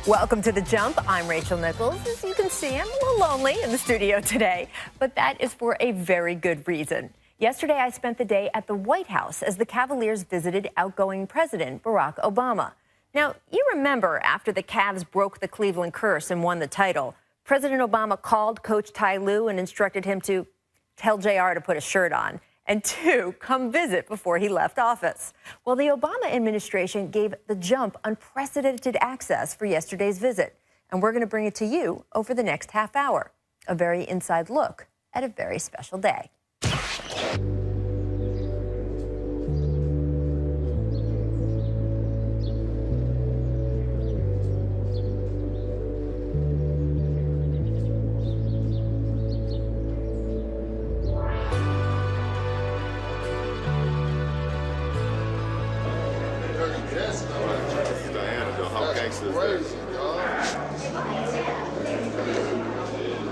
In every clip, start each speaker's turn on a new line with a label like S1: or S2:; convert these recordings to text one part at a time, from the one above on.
S1: Welcome to The Jump. I'm Rachel Nichols. As you can see, I'm a little lonely in the studio today, but that is for a very good reason. Yesterday, I spent the day at the White House as the Cavaliers visited outgoing President Barack Obama. Now, you remember after the Cavs broke the Cleveland curse and won the title, President Obama called Coach Ty Lue and instructed him to tell JR to put a shirt on and to come visit before he left office. Well, the Obama administration gave The Jump unprecedented access for yesterday's visit, and we're going to bring it to you over the next half hour. A very inside look at a very special day.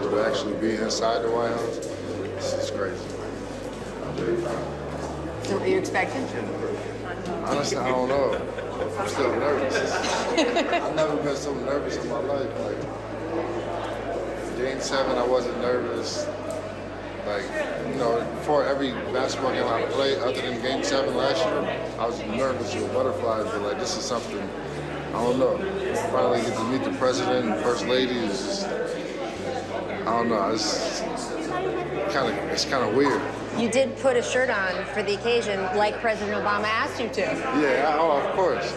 S2: To actually be inside the White House, this is crazy.
S1: So what are you expecting?
S2: Honestly, I don't know. I'm still nervous. I've never been so nervous in my life. Like, Game 7, I wasn't nervous. Like, you know, before every basketball game I played, other than Game 7 last year, I was nervous with butterflies, but like, this is something, I don't know. Finally get to meet the president and first lady is just, I don't know, it's kind of weird.
S1: You did put a shirt on for the occasion, like President Obama asked you to.
S2: Yeah, oh, of course.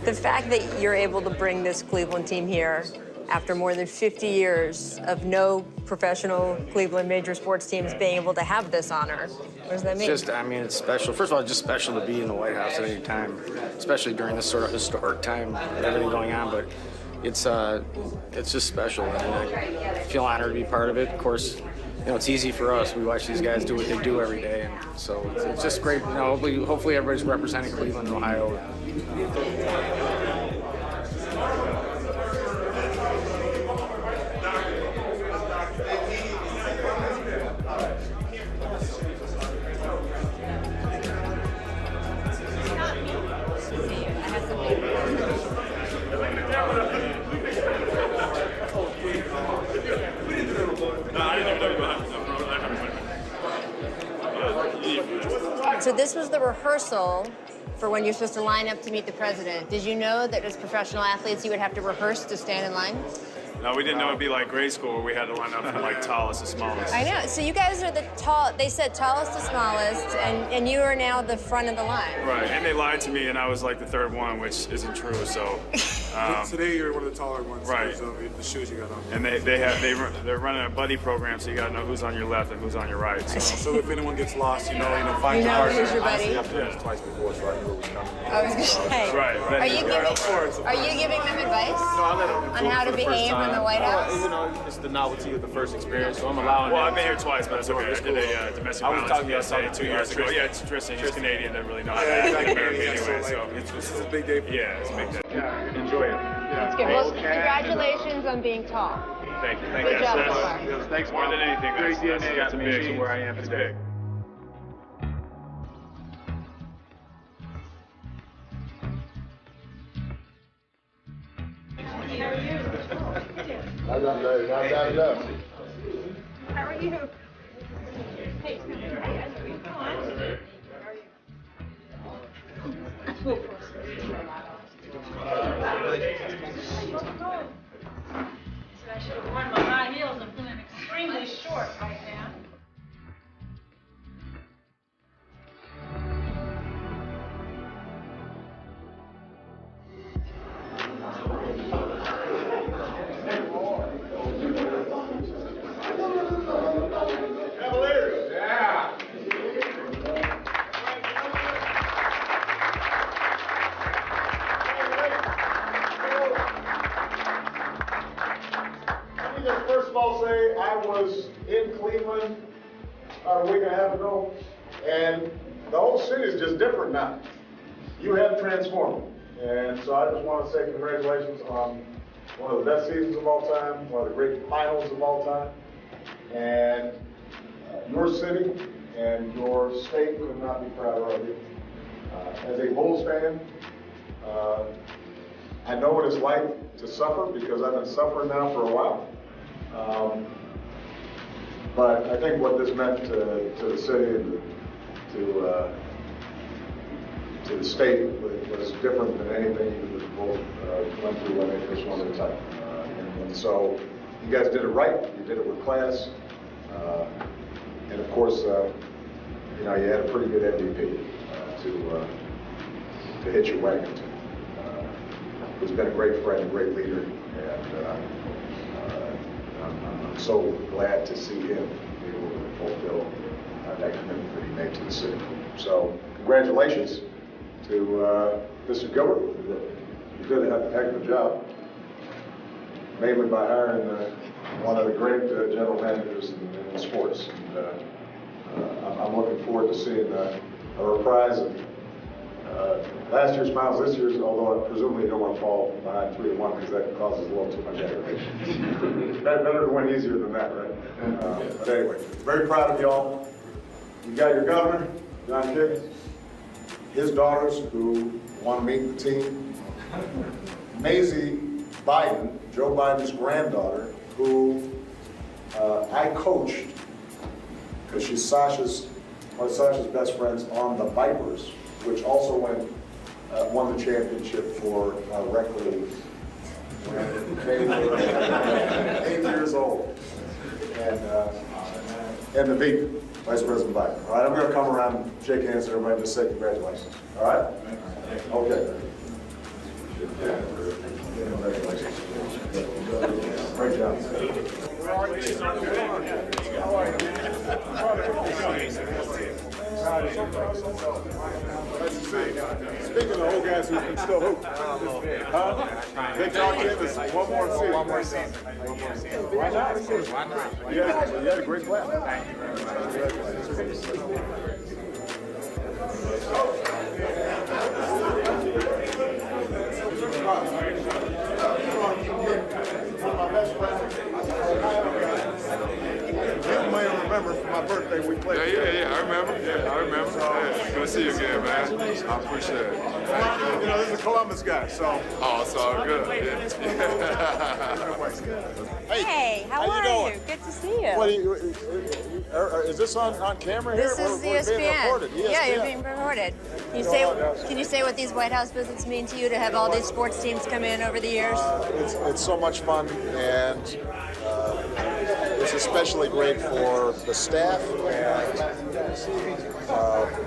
S1: The fact that you're able to bring this Cleveland team here after more than 50 years of no professional Cleveland major sports teams being able to have this honor, what does that mean?
S3: It's just, I mean, it's special. First of all, it's just special to be in the White House at any time, especially during this sort of historic time with everything going on. But it's just special, and I feel honored to be part of it. Of course, you know, it's easy for us. We watch these guys do what they do every day, and so it's just great. You know, hopefully everybody's representing Cleveland and Ohio.
S1: So this was the rehearsal for when you're supposed to line up to meet the president. Did you know that as professional athletes you would have to rehearse to stand in line?
S4: No, we didn't know it'd be like grade school where we had to line up from like tallest to smallest.
S1: I know. So you guys are the they said tallest to smallest, and you are now the front of the line.
S4: Right, and they lied to me, and I was like the third one, which isn't true. So
S5: today you're one of the taller ones.
S4: Right.
S5: Because of the shoes you got on.
S4: And they're running a buddy program, so you got to know who's on your left and who's on your right.
S5: So if anyone gets lost, find your partner.
S1: Who's your buddy?
S5: I've done this twice before, so I knew it was coming.
S1: I was going to say.
S4: Right.
S1: Are you giving them advice
S5: No, I let them
S1: on how to behave in the White House?
S5: You know, it's the novelty of the first experience, so I'm allowing
S4: Well,
S5: them.
S4: I've been here twice, but it's okay. I did a domestic violence PSA 2 years ago.
S5: Tristan.
S4: Yeah, it's Tristan. He's Canadian. Doesn't really know how to
S5: Yeah,
S4: act
S5: exactly.
S4: like American anyway. So
S5: This is a big day for me.
S4: yeah, it's a big day. Enjoy it.
S1: That's good. Well, congratulations on being tall.
S4: Thank you.
S1: Good job so far.
S5: Thanks,
S4: More than anything,
S5: Great
S4: that's
S5: DNA
S4: got
S5: on
S4: me
S5: the
S4: to
S5: machines.
S4: where I am today.
S2: Not that enough.
S6: How are you? Hey, come on. I should have worn my high heels. I'm feeling extremely short right now.
S5: Cavaliers! Yeah! Let me just first of all say I was in Cleveland about a week and a half ago, and the whole city is just different now. You have transformed. And so I just want to say congratulations on one of the best seasons of all time, one of the great finals of all time. And your city and your state could not be prouder of you. As a Bulls fan, I know what it's like to suffer because I've been suffering now for a while. But I think what this meant to the city and to the state was different than anything the Bulls went through when they first won their title. And so you guys did it right. You did it with class. And of course, you know, you had a pretty good MVP to hit your wagon to. He's been a great friend, a great leader, and I'm so glad to see him be able to fulfill that commitment that he made to the city. So congratulations to Mr. Gilbert. You did a heck of a job, mainly by hiring one of the great general managers in sports. And I'm looking forward to seeing a reprise of last year's smiles, this year's, although presumably you don't want to fall behind 3-1 because that causes a little too much aggravation. Better to win easier than that, right? But anyway, very proud of y'all. You got your governor, John Kiggins, his daughters who want to meet the team. Maisie Biden, Joe Biden's granddaughter, who I coached because she's one of Sasha's best friends on the Vipers, which also won the championship for rec league when they were 8 years old. And the big Vice President Biden. All right, I'm going to come around and shake hands with everybody and just say congratulations. All right? Okay. Congratulations. Great job. Speaking of old guys who can still hoop, Big Talk is one more season. Why not? You had a great plan. My best friend. You may remember from my birthday we played.
S2: Yeah, I remember. Good to see you again, man. I appreciate it.
S5: You know, this is a Columbus guy, so.
S2: Oh, it's all good.
S7: Hey, how are you? Good to see you.
S5: What is this on camera here?
S7: This is
S5: We're being
S7: ESPN.
S5: recorded.
S7: Yeah, you're being recorded. Can you say what these White House visits mean to you, to have all these sports teams come in over the years?
S5: It's so much fun, and it's especially great for the staff and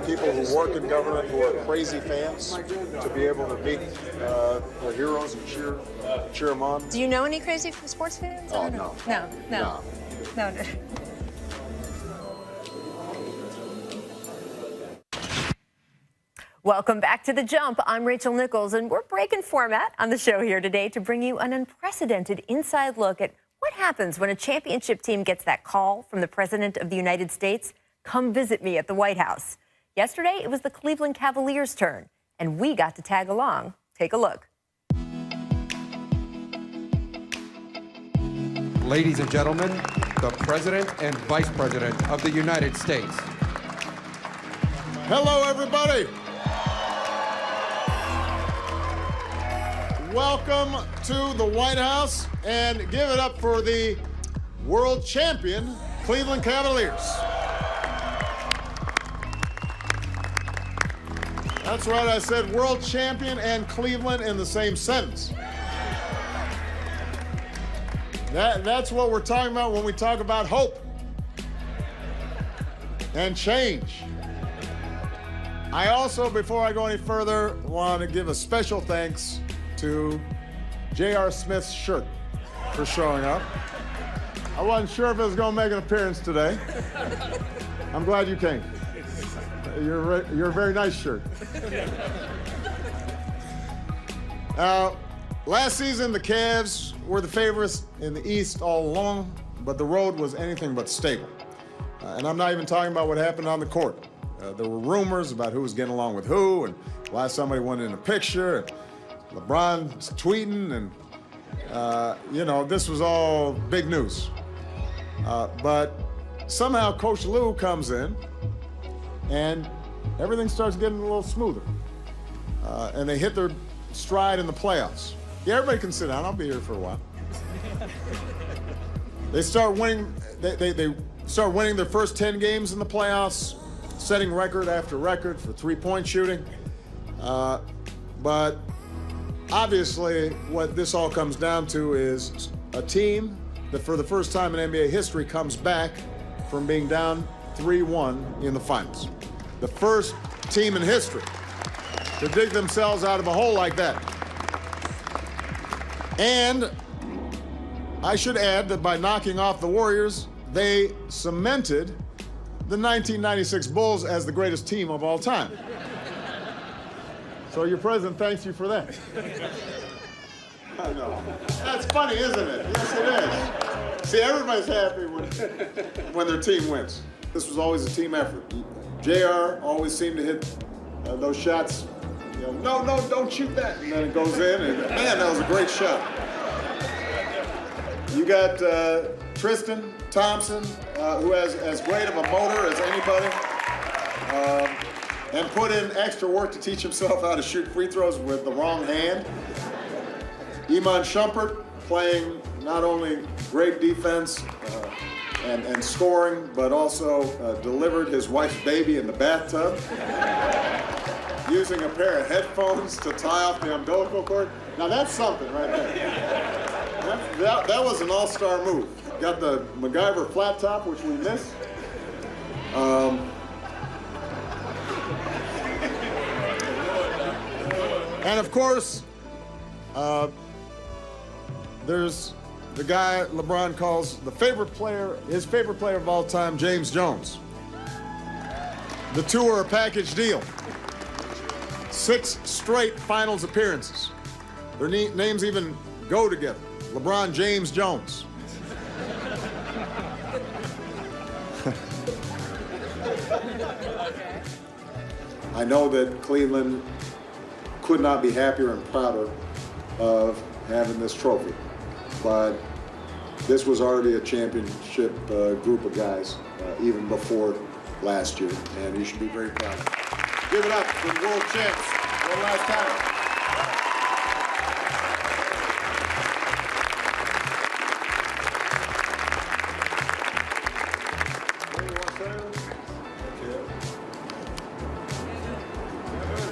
S5: people who work in government who are crazy fans to be able to meet their heroes and cheer them on.
S7: Do you know any crazy sports fans?
S5: Oh, no.
S7: No.
S1: Welcome back to The Jump. I'm Rachel Nichols, and we're breaking format on the show here today to bring you an unprecedented inside look at what happens when a championship team gets that call from the President of the United States, come visit me at the White House. Yesterday, it was the Cleveland Cavaliers' turn, and we got to tag along. Take a look.
S8: Ladies and gentlemen, the President and Vice President of the United States.
S5: Hello, everybody. Welcome to the White House, and give it up for the world champion Cleveland Cavaliers. That's right, I said world champion and Cleveland in the same sentence. That's what we're talking about when we talk about hope and change. I also, before I go any further, want to give a special thanks to J.R. Smith's shirt for showing up. I wasn't sure if it was going to make an appearance today. I'm glad you came. You're a very nice shirt. Last season, the Cavs were the favorites in the East all along, but the road was anything but stable. And I'm not even talking about what happened on the court. There were rumors about who was getting along with who, and why somebody wanted in a picture, and LeBron was tweeting, and you know, this was all big news. But somehow Coach Lou comes in, and everything starts getting a little smoother. And they hit their stride in the playoffs. Yeah, everybody can sit down. I'll be here for a while. They start winning. They start winning their first 10 games in the playoffs, setting record after record for three-point shooting. But obviously, what this all comes down to is a team that, for the first time in NBA history, comes back from being down 3-1 in the finals. The first team in history to dig themselves out of a hole like that. And I should add that by knocking off the Warriors, they cemented the 1996 Bulls as the greatest team of all time. So your president thanks you for that. I know. That's funny, isn't it? Yes, it is. See, everybody's happy when their team wins. This was always a team effort. JR always seemed to hit those shots. You know, no, don't shoot that. And then it goes in, and man, that was a great shot. You got Tristan Thompson, who has as great of a motor as anybody, and put in extra work to teach himself how to shoot free throws with the wrong hand. Iman Shumpert playing not only great defense and scoring, but also delivered his wife's baby in the bathtub, using a pair of headphones to tie off the umbilical cord. Now that's something right there. That was an all-star move. Got the MacGyver flat top, which we missed. And of course, there's the guy LeBron calls his favorite player of all time, James Jones. The two are a package deal. 6 straight finals appearances. Their names even go together. LeBron James Jones. I know that Cleveland could not be happier and prouder of having this trophy, but this was already a championship group of guys even before last year, and you should be very proud. Give it up for the world champs one last time.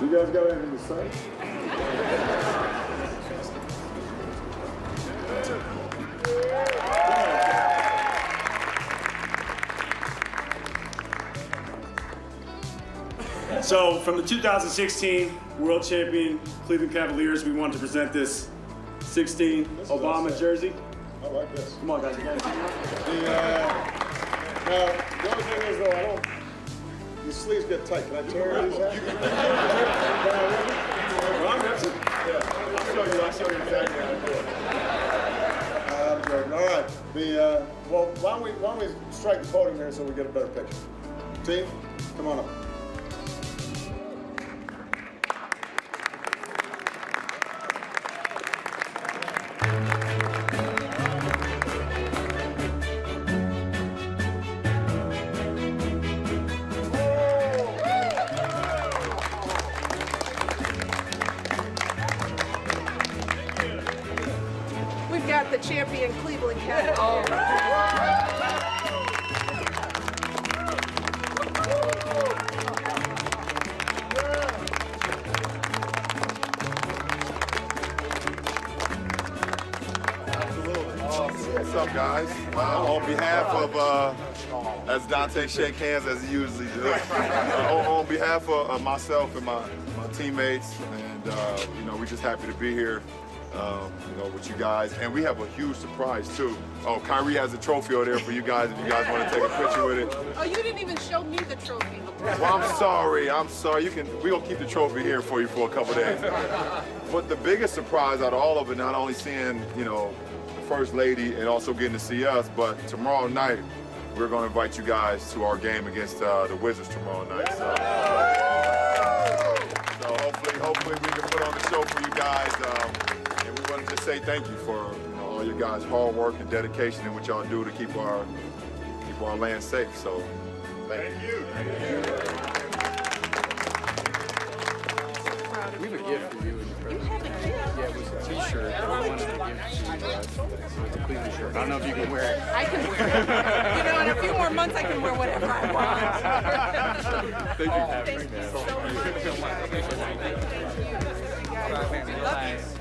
S5: You guys got anything to say?
S9: So from the 2016 World Champion Cleveland Cavaliers, we wanted to present this 16 Obama jersey.
S5: I like this.
S9: Come on, guys.
S5: Now, the only thing is, though, these sleeves get tight. Can I tear these out? I'll show you exactly how to do it. I'm joking. All right. Well, why don't we strike the podium here so we get a better picture? Team, come on up.
S10: We've got the champion Cleveland Cavaliers.
S11: What's up, guys? On behalf of, as Dante shake hands as he usually does, on behalf of myself and my teammates, and we're just happy to be here, with you guys. And we have a huge surprise too. Oh, Kyrie has a trophy over there for you guys if you guys want to take a picture with it.
S10: Oh, you didn't even show me the trophy.
S11: Well, I'm sorry. We're gonna keep the trophy here for you for a couple days. But the biggest surprise out of all of it, not only seeing, the First Lady and also getting to see us, but tomorrow night, we're gonna invite you guys to our game against the Wizards tomorrow night. So hopefully we can put on the show for you guys. And we want to just say thank you for all your guys' hard work and dedication and what y'all do to keep our people are laying safe. So, thank you.
S12: We have a gift for you and your president. Yeah, it was a T-shirt that we wanted to give to you. So it's a Cleveland shirt. I don't know if you can wear it.
S10: I can wear it. You know, in a few more months, I can wear whatever I want.
S12: Thank you for having me.
S10: Thank you, you guys.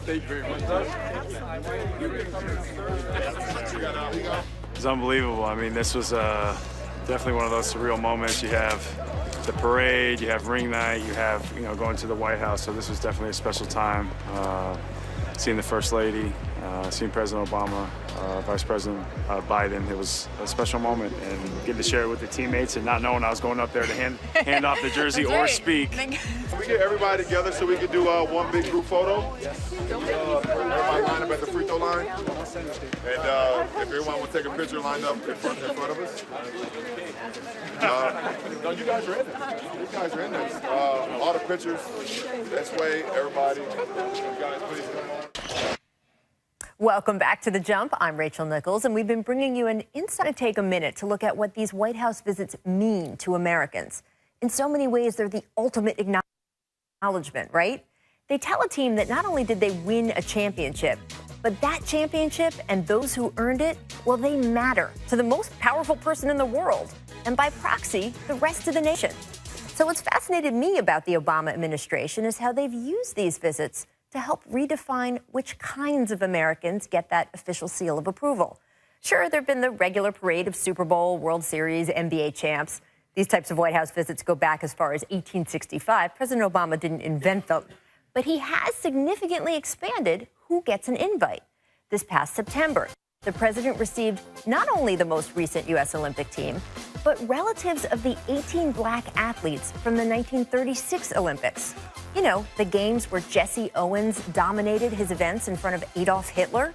S12: Thank you very much.
S4: It's unbelievable. I mean, this was definitely one of those surreal moments. You have the parade, you have ring night, you have, going to the White House. So this was definitely a special time. Seeing the First Lady, seeing President Obama, Vice President Biden, it was a special moment, and getting to share it with the teammates and not knowing I was going up there to hand off the jersey or speak.
S11: Can we get everybody together so we can do one big group photo? Everybody line up at the free throw line. And if everyone will take a picture lined up in front of us. No, you guys are in it. You guys are in this. All the pictures, this way, everybody. You guys, please come on.
S1: Welcome back to The Jump. I'm Rachel Nichols, and we've been bringing you an insight. Take a minute to look at what these White House visits mean to Americans. In so many ways, they're the ultimate acknowledgement, right? They tell a team that not only did they win a championship, but that championship and those who earned it, well, they matter to the most powerful person in the world, and by proxy, the rest of the nation. So what's fascinated me about the Obama administration is how they've used these visits to help redefine which kinds of Americans get that official seal of approval. Sure, there have been the regular parade of Super Bowl, World Series, NBA champs. These types of White House visits go back as far as 1865. President Obama didn't invent them. But he has significantly expanded who gets an invite. This past September, the president received not only the most recent U.S. Olympic team, but relatives of the 18 black athletes from the 1936 Olympics. You know, the games where Jesse Owens dominated his events in front of Adolf Hitler.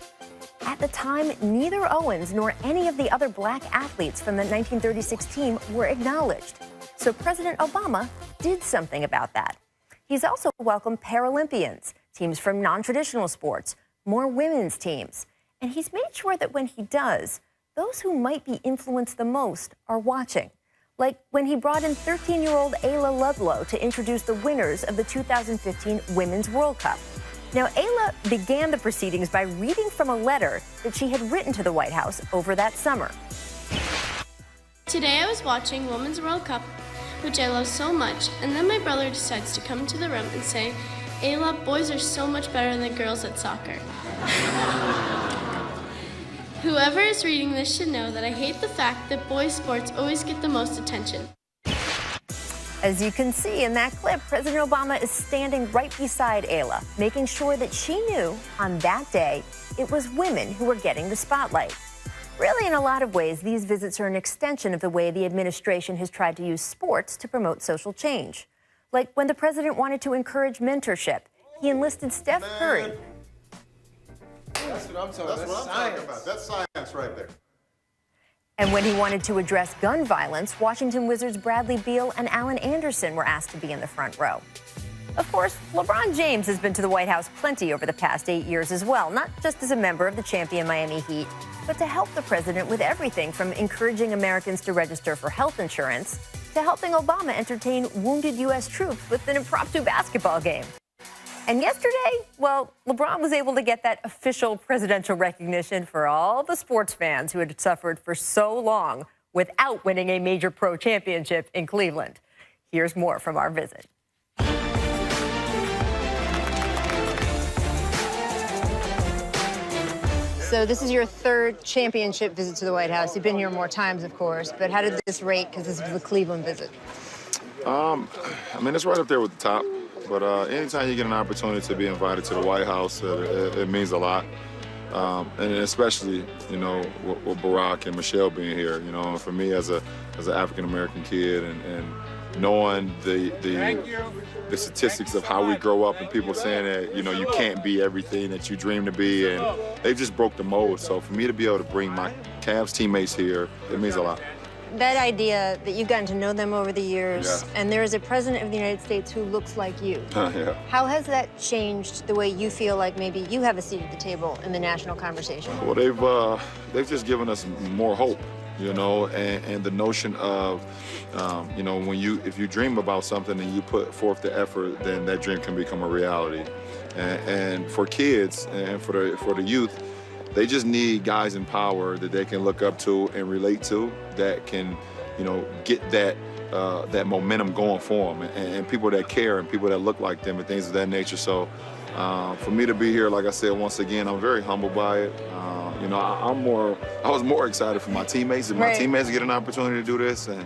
S1: At the time, neither Owens nor any of the other black athletes from the 1936 team were acknowledged. So President Obama did something about that. He's also welcomed Paralympians, teams from non-traditional sports, more women's teams. And he's made sure that when he does, those who might be influenced the most are watching. Like when he brought in 13-year-old Ayla Ludlow to introduce the winners of the 2015 Women's World Cup. Now, Ayla began the proceedings by reading from a letter that she had written to the White House over that summer.
S13: Today I was watching Women's World Cup, which I love so much, and then my brother decides to come into the room and say, Ayla, boys are so much better than girls at soccer. Whoever is reading this should know that I hate the fact that boys' sports always get the most attention.
S1: As you can see in that clip, President Obama is standing right beside Ayla, making sure that she knew on that day it was women who were getting the spotlight. Really, in a lot of ways, these visits are an extension of the way the administration has tried to use sports to promote social change. Like when the president wanted to encourage mentorship, he enlisted Steph Curry.
S11: That's what I'm talking about. That's science right there.
S1: And when he wanted to address gun violence, Washington Wizards' Bradley Beal and Allen Anderson were asked to be in the front row. Of course, LeBron James has been to the White House plenty over the past 8 years as well, not just as a member of the champion Miami Heat, but to help the president with everything from encouraging Americans to register for health insurance to helping Obama entertain wounded U.S. troops with an impromptu basketball game. And yesterday, well, LeBron was able to get that official presidential recognition for all the sports fans who had suffered for so long without winning a major pro championship in Cleveland. Here's more from our visit.
S7: So this is your third championship visit to the White House. You've been here more times, of course, but how did this rate? Because this was the Cleveland visit.
S11: I mean, it's right up there with the top. But anytime you get an opportunity to be invited to the White House, it means a lot. And especially, you know, with Barack and Michelle being here, you know, for me as an African-American kid and knowing the statistics of how we grow up and people saying that, you know, you can't be everything that you dream to be, and they just broke the mold. So for me to be able to bring my Cavs teammates here, it means a lot.
S7: that idea that you've gotten to know them over the years,
S11: Yeah.
S7: and there is a president of the United States who looks like you.
S11: Yeah.
S7: How has that changed the way you feel like maybe you have a seat at the table in the national conversation?
S11: Well, they've just given us more hope, you know, and the notion of, you know, if you dream about something and you put forth the effort, then that dream can become a reality. And for kids and for the youth, they just need guys in power that they can look up to and relate to, that can, you know, get that momentum going for them, and people that care and people that look like them and things of that nature. So for me to be here, like I said, once again, I'm very humbled by it. You know, I was more excited for my teammates, and my teammates get an opportunity to do this, and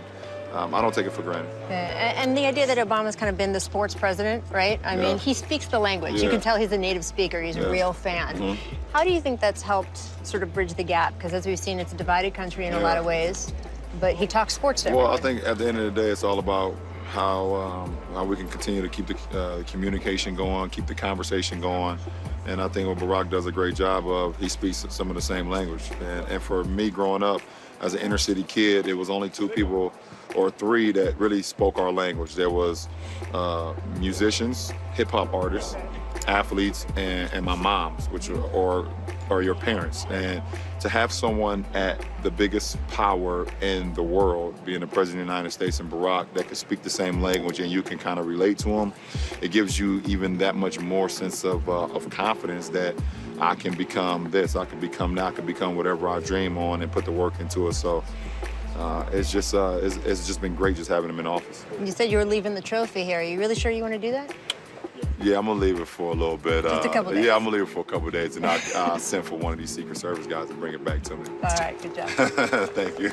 S11: I don't take it for granted.
S7: And the idea that Obama's kind of been the sports president, right? I mean, he speaks the language. You can tell he's a native speaker. He's a real fan. How do you think that's helped sort of bridge the gap? Because as we've seen, it's a divided country in a lot of ways, but he talks sports to everyone.
S11: Well, I think at the end of the day, it's all about how we can continue to keep the communication going, keep the conversation going. And I think what Barack does a great job of, he speaks some of the same language. And for me growing up as an inner city kid, it was only 2 people or 3 that really spoke our language. There was musicians, hip hop artists, athletes, and my moms, which are your parents. And to have someone at the biggest power in the world, being the President of the United States and Barack, that can speak the same language and you can kind of relate to him, it gives you even that much more sense of confidence that I can become this, I can become that, I can become whatever I dream on and put the work into it. So it's just been great just having him in office.
S7: You said you were leaving the trophy here. Are you really sure you want to do that?
S11: Yeah, I'm gonna leave it for a little bit.
S7: Just a couple days.
S11: Yeah, I'm gonna leave it for a couple days, and I'll send for one of these Secret Service guys to bring it back to me.
S7: All right, good job.
S11: Thank you.